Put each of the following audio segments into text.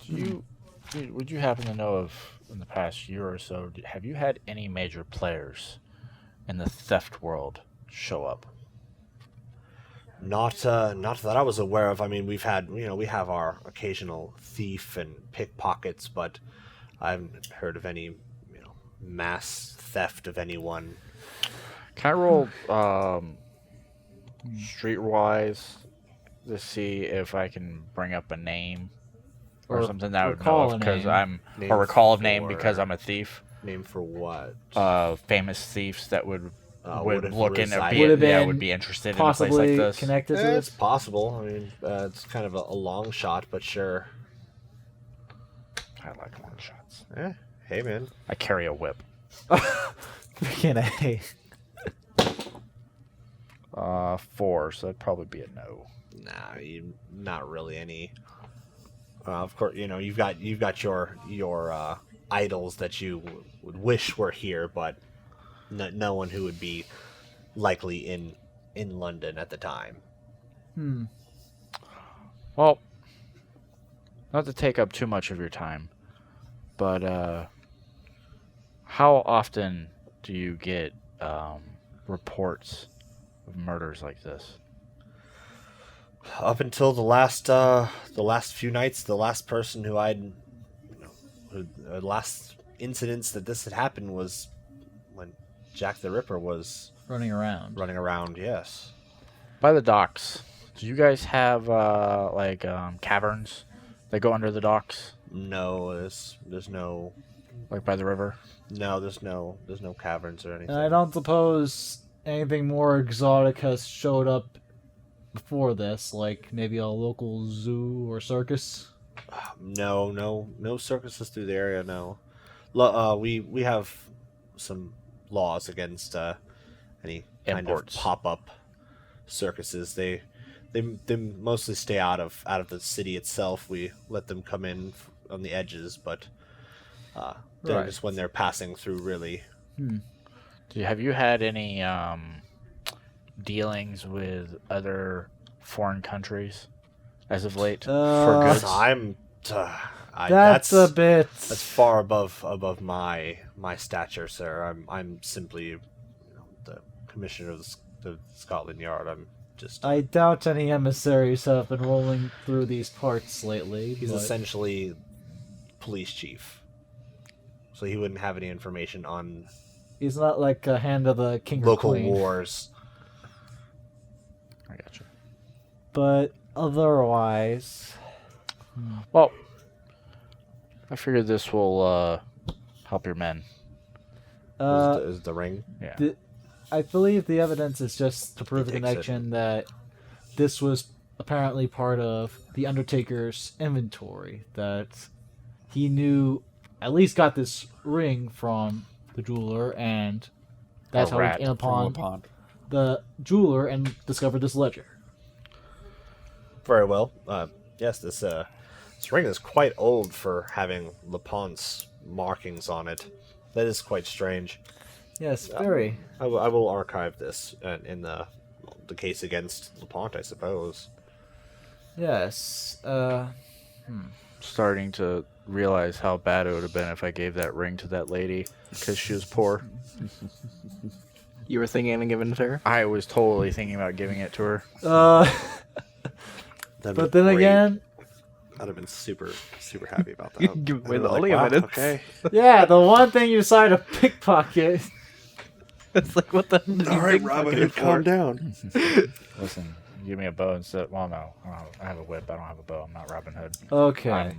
Would you happen to know of in the past year or so? Have you had any major players in the theft world show up? Not that I was aware of. I mean, we have our occasional thief and pickpockets, but I haven't heard of any, mass theft of anyone. Can I roll streetwise to see if I can bring up a name or something that I would know of because or recall a name because I'm a thief. Name for what? Famous thieves that would would look in would be interested in a place like this. Connected to It's possible. I mean, it's kind of a long shot, but sure. I like long shots. Hey, man. I carry a whip. Freaking A. 4, so it'd probably be a no. Nah, not really any. Of course, you've got your idols that you would wish were here, but no one who would be likely in London at the time. Well, not to take up too much of your time, but how often do you get reports of murders like this? Up until the last few nights, the last person who the last incidents that this had happened was when Jack the Ripper was running around. Yes. By the docks, do you guys have caverns that go under the docks? No, there's no. Like by the river? No, there's no caverns or anything. And I don't suppose anything more exotic has showed up before this, like maybe a local zoo or circus. No circuses through the area. No, we have some laws against any kind of pop-up circuses. They mostly stay out of the city itself. We let them come in on the edges, but they're just when they're passing through. Really. Have you had any dealings with other foreign countries as of late for goods? That's far above my stature, sir. I'm simply the commissioner of the Scotland Yard. I doubt any emissaries have been rolling through these parts lately. He's essentially police chief, so he wouldn't have any information on. He's not like a hand of the king local or queen. Wars. I gotcha. But otherwise, well, I figured this will help your men. Is the ring? Yeah. I believe the evidence is just to prove the connection that this was apparently part of the Undertaker's inventory. That he knew, at least got this ring from the jeweler, and that's how he came upon the jeweler and discovered this ledger. Very well. Yes, this ring is quite old for having LePont's markings on it. That is quite strange. Yes, very. I will archive this in the case against LePont, I suppose. Yes. Starting to realize how bad it would have been if I gave that ring to that lady because she was poor. You were thinking of giving it to her? I was totally thinking about giving it to her. But then again, I'd have been super happy about that. Give away the only evidence. Okay. yeah, the one thing you decided to pickpocket. It's like, what the? All right, Robin Hood, calm down. Listen, give me a bow instead. Well, no, I have a whip. I don't have a bow. I'm not Robin Hood. Okay.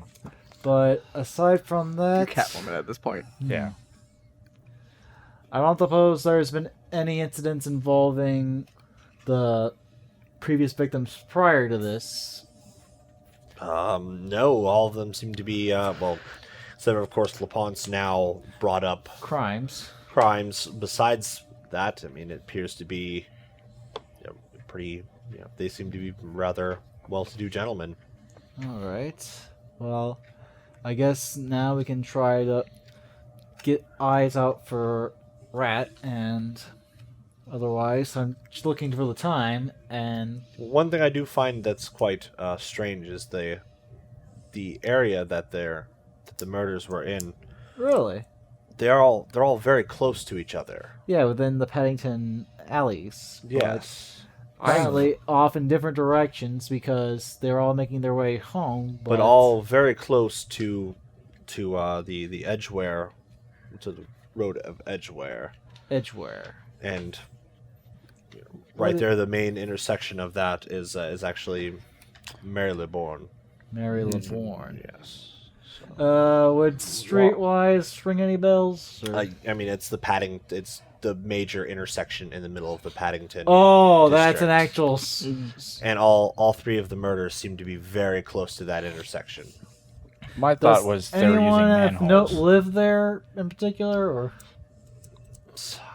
But aside from that, You're Catwoman at this point. Yeah. I don't suppose there's been any incidents involving the previous victims prior to this. No, all of them seem to be except of course LePont's now brought up Crimes. Besides that, I mean, it appears to be pretty. They seem to be rather well-to-do gentlemen. All right. Well, I guess now we can try to get eyes out for Rat, and otherwise, I'm just looking for the time. And one thing I do find that's quite strange is the the area that the murders were in. Really? They're all very close to each other. Yeah, within the Paddington alleys. Yes. Apparently off in different directions because they're all making their way home. But all very close to the Edgeware, to the road of Edgeware. And right there, the main intersection of that is actually Marylebone. Yes. So. Would streetwise ring any bells? Or? I mean, it's the major intersection in the middle of the Paddington. Oh, district. that's an actual. And all three of the murders seem to be very close to that intersection. My thought was they were using manholes. Anyone live there in particular, or?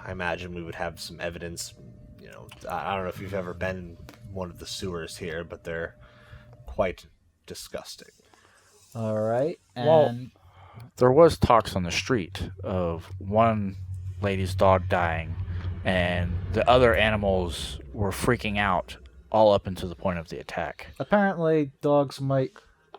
I imagine we would have some evidence. I don't know if you've ever been in one of the sewers here, but they're quite disgusting. All right. And well, there was talks on the street of one lady's dog dying, and the other animals were freaking out all up until the point of the attack. Apparently, dogs might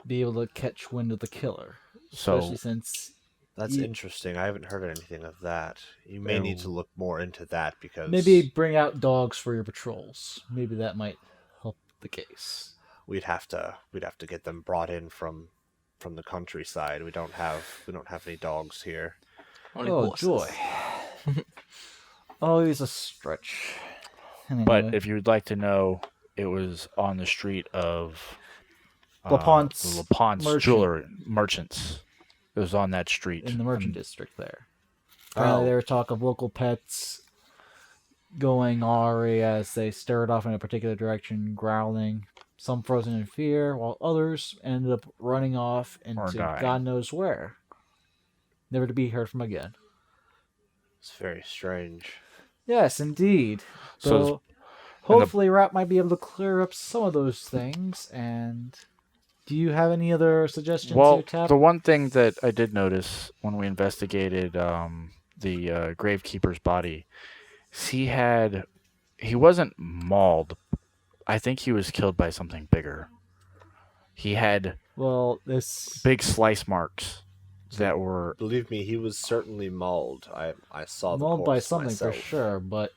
be able to catch wind of the killer, especially since. That's interesting. I haven't heard anything of that. You may need to look more into that because maybe bring out dogs for your patrols. Maybe that might help the case. We'd have to get them brought in from the countryside. We don't have any dogs here. Only horses. Joy. Always a stretch. Anyway. But if you'd like to know, it was on the street of LaPonte's jeweler merchants. It was on that street. In the merchant district there. Apparently there was talk of local pets going awry as they stared off in a particular direction, growling. Some frozen in fear, while others ended up running off into God knows where. Never to be heard from again. It's very strange. Yes, indeed. So hopefully Rat might be able to clear up some of those things. And do you have any other suggestions? Well, the one thing that I did notice when we investigated the gravekeeper's body, he wasn't mauled. I think he was killed by something bigger. He had big slice marks that were... Believe me, he was certainly mauled. I saw the mauled corpse by something myself. for sure, but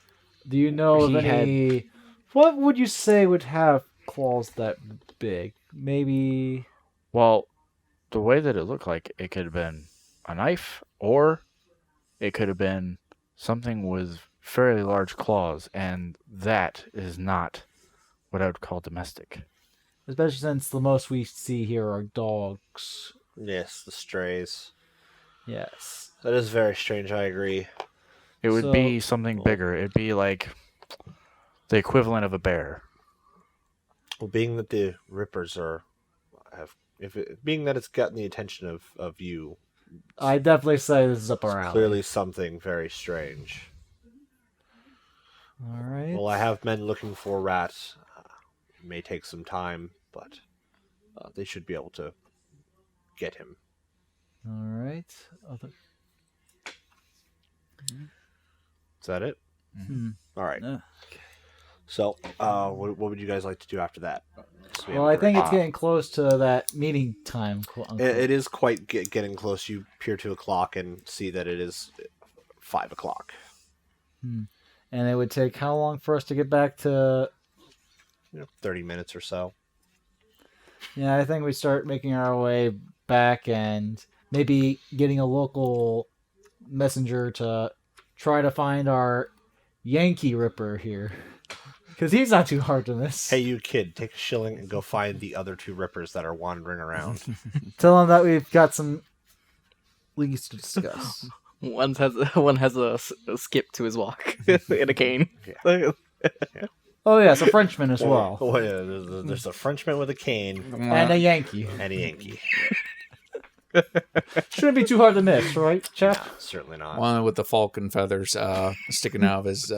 do you know of any... What would you say would have claws that big? Maybe... Well, the way that it looked like, it could have been a knife, or it could have been something with fairly large claws, and that is not what I would call domestic. Especially since the most we see here are dogs. Yes, the strays. Yes. That is very strange, I agree. It would be something bigger. It'd be like the equivalent of a bear. Well, being that the Rippers being that it's gotten the attention of you, I definitely say this is up our alley. Clearly something very strange. All right. Well, I have men looking for Rat. It may take some time, but they should be able to get him. All right. Is that it? Mm-hmm. All right. Okay. So, what would you guys like to do after that? Well, I think it's getting close to that meeting time. It is quite getting close. You peer to a clock and see that it is 5 o'clock. And it would take how long for us to get back to... 30 minutes or so. Yeah, I think we start making our way back and maybe getting a local messenger to try to find our Yankee Ripper here. Because he's not too hard to miss. Hey, you kid, take a shilling and go find the other 2 Rippers that are wandering around. Tell him that we've got some leads to discuss. One has a skip to his walk in a cane. Yeah. Yeah. Oh, yes, a Frenchman as well. Oh, yeah, there's a Frenchman with a cane. And a Yankee. Shouldn't be too hard to miss, right, chap? No, certainly not. One with the falcon feathers sticking out of his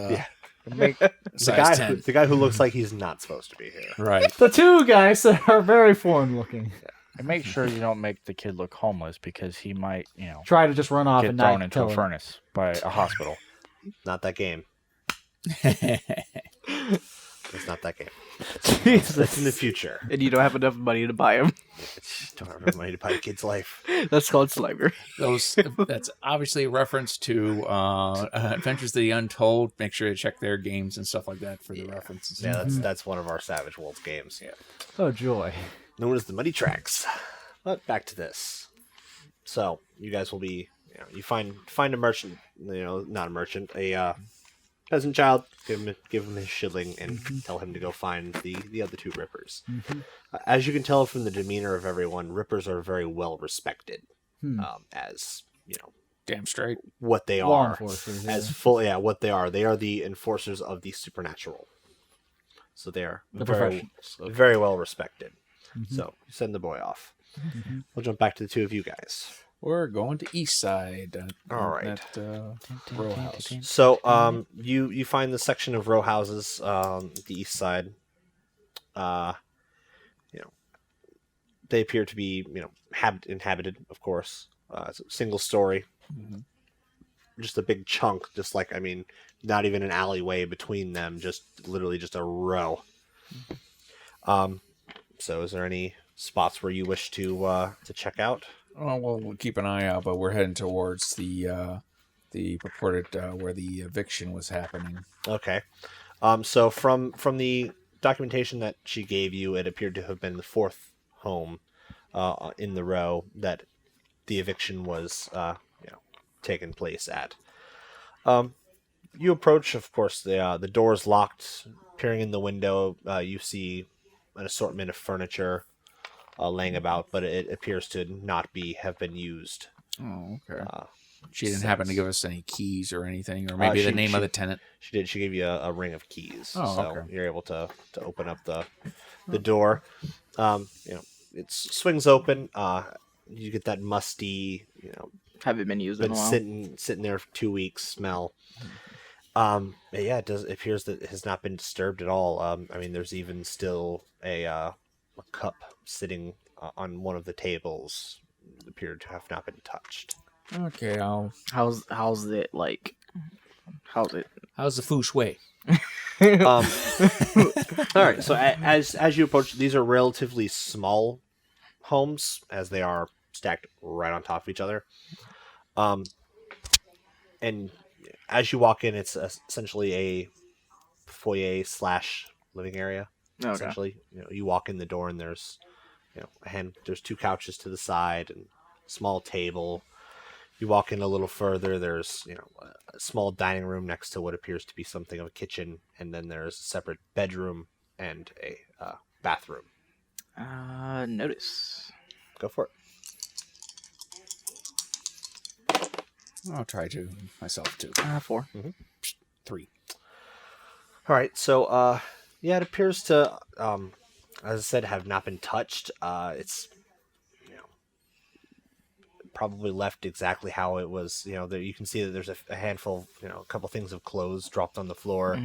the guy who looks like he's not supposed to be here. Right. The 2 guys that are very foreign looking. Yeah. And make sure you don't make the kid look homeless because he might, try to just run off get and thrown not into a him. furnace by a hospital. Not that game. It's not that game. Jesus. That's in the future. And you don't have enough money to buy them. Don't have enough money to buy a kid's life. That's called slavery. That's obviously a reference to Adventures of the Untold. Make sure to check their games and stuff like that for the references. Yeah, that's one of our Savage Worlds games. Yeah. Oh, joy. Known as the Muddy Tracks. But back to this. So you guys will be, you find a merchant, not a merchant, a peasant child. Give him his shilling and tell him to go find the other two Rippers. As you can tell from the demeanor of everyone, Rippers are very well respected. As Damn straight. what they Law are, enforcers, what they are. They are the enforcers of the supernatural. So they are The very, professionals. very well respected. So you send the boy off. We'll jump back to the two of you guys. We're going to East Side. All right. That row house. So you find the section of row houses on the east side. They appear to be inhabited, of course. It's a single story. Just a big chunk, not even an alleyway between them, just literally just a row. So is there any spots where you wish to check out? Oh, well, we'll keep an eye out, but we're heading towards the purported where the eviction was happening. Okay. So from the documentation that she gave you, it appeared to have been the fourth home in the row that the eviction was taking place at. You approach, of course, the door's locked. Peering in the window, you see an assortment of furniture laying about, but it appears to not have been used. Oh, okay. She didn't happen to give us any keys or anything, or maybe the name of the tenant. She did. She gave you a ring of keys, Oh, so okay. you're able to open up the door. It swings open. You get that musty, Haven't been used in been a while. sitting there for 2 weeks smell. It appears that it has not been disturbed at all. There's even still a cup sitting on one of the tables. It appeared to have not been touched. Okay, How's it like? How's it? how's the feng shui? All right. So as you approach, these are relatively small homes, as they are stacked right on top of each other. And as you walk in, it's essentially a foyer / living area. Okay. Essentially, you walk in the door and there's, there's 2 couches to the side and a small table. You walk in a little further, there's, a small dining room next to what appears to be something of a kitchen, and then there's a separate bedroom and a bathroom. Notice. Go for it. I'll try to myself too. 4. 3. All right, so it appears to, as I said, have not been touched. It's probably left exactly how it was. You can see that there's a handful, a couple things of clothes dropped on the floor.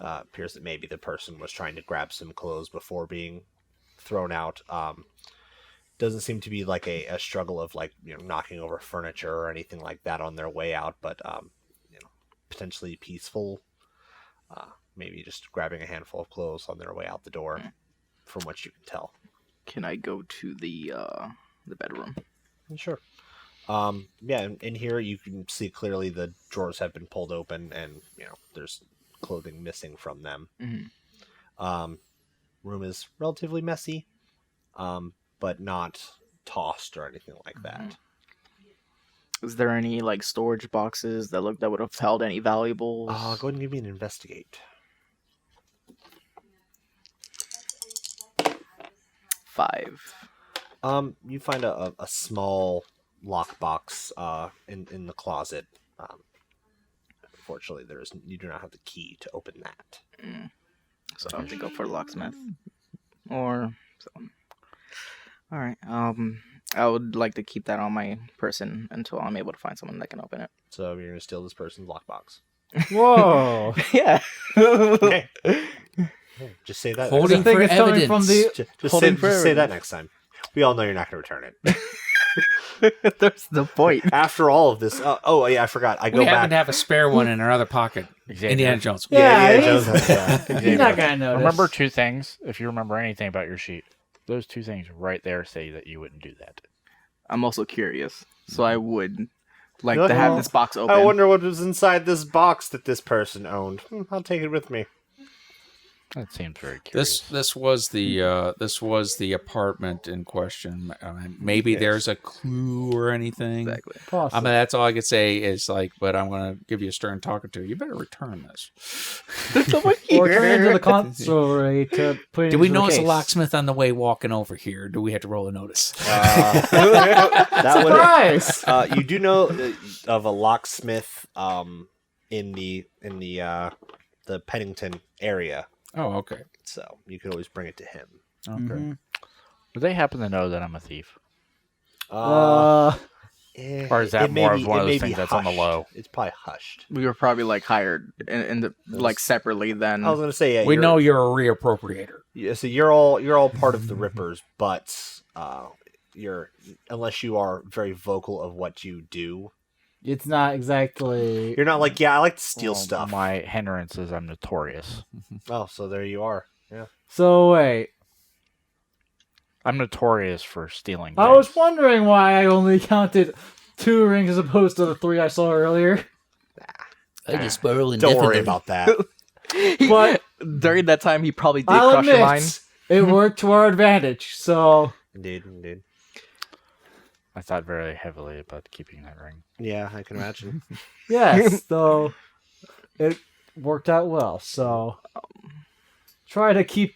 Appears that maybe the person was trying to grab some clothes before being thrown out. Doesn't seem to be like a struggle of knocking over furniture or anything like that on their way out, but potentially peaceful. Maybe just grabbing a handful of clothes on their way out the door, from what you can tell. Can I go to the bedroom? Sure. In here you can see clearly the drawers have been pulled open, and there's clothing missing from them. Room is relatively messy, but not tossed or anything like that. Is there any storage boxes that would have held any valuables? Go ahead and give me an investigate. 5. You find a small lockbox in the closet. Unfortunately, you do not have the key to open that. So I have to go for a locksmith. Or so. All right. I would like to keep that on my person until I'm able to find someone that can open it. So you're gonna steal this person's lockbox. Whoa! Yeah. Okay. Just say that. Holding I think for it's coming evidence. from the Just holding say for that next time. We all know you're not gonna return it. There's the point. After all of this, oh yeah, I forgot. I go We back. happen to have a spare one in our other pocket. Xavier. Indiana Jones. Yeah, Jones. he's not gonna notice. Remember two things. If you remember anything about your sheet, those two things right there say that you wouldn't do that. I'm also curious, so I would like to have this box open. I wonder what was inside this box that this person owned. I'll take it with me. That seems very curious. This was the apartment in question. Maybe there's a clue or anything. Exactly. I mean, that's all I could say is like, but I'm gonna give you a stern talking to. You better return this. Or turn it into the console to put it Do we into the notice a case. locksmith on the way walking over here? Do we have to roll a notice? That Surprise! would, you do know of a locksmith in the Pennington area, Oh, okay. so you can always bring it to him. Okay. Mm-hmm. Do they happen to know that I'm a thief? Uh, Or is that it may more be- of one it of may those be things that's on the hushed. low? It's probably hushed. We were probably like hired in the like separately then. I was gonna say, yeah, We know you're a reappropriator. Yeah, so you're all part of the Rippers, but you're unless you are very vocal of what you do. It's not exactly. You're not like, yeah, I like to steal Well, stuff. My hindrance is I'm notorious. Oh, so there you are. Yeah. So wait, I'm notorious for stealing. I was things. wondering why I only counted 2 rings as opposed to the 3 I saw earlier. I just borrow Don't worry about that. But During that time, he probably did I'll crush your mind. admit, it worked to our advantage. So Indeed. I thought very heavily about keeping that ring. Yeah, I can imagine. yes, so it worked out well. So try to keep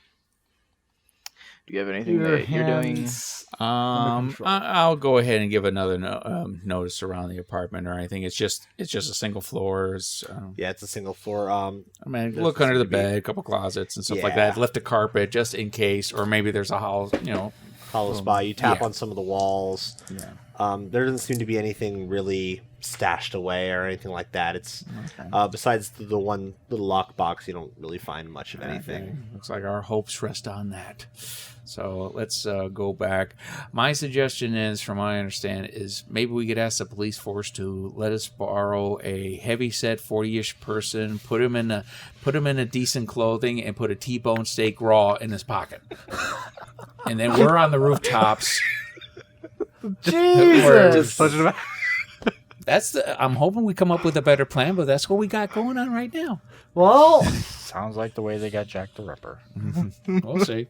Do you have anything your that you're doing? hands under control. I'll go ahead and give another notice around the apartment or anything. It's just a single floor. Yeah, it's a single floor. I mean, There's look under the seem to be- bed, a couple closets and stuff like Yeah. that. Lift a carpet just in case, or maybe there's a house. hollow spot. You tap yeah. on some of the walls. Yeah. There doesn't seem to be anything really stashed away or anything like that. It's Okay. besides the one little lockbox, you don't really find much of anything. Okay. Looks like our hopes rest on that. So let's go back. My suggestion is, from what I understand, is maybe we could ask the police force to let us borrow a heavy-set 40-ish person, put him in a decent clothing, and put a T-bone steak raw in his pocket. And then we're on the rooftops. Jesus! I'm hoping we come up with a better plan, but that's what we got going on right now. Well, Sounds like the way they got Jack the Ripper. We'll see.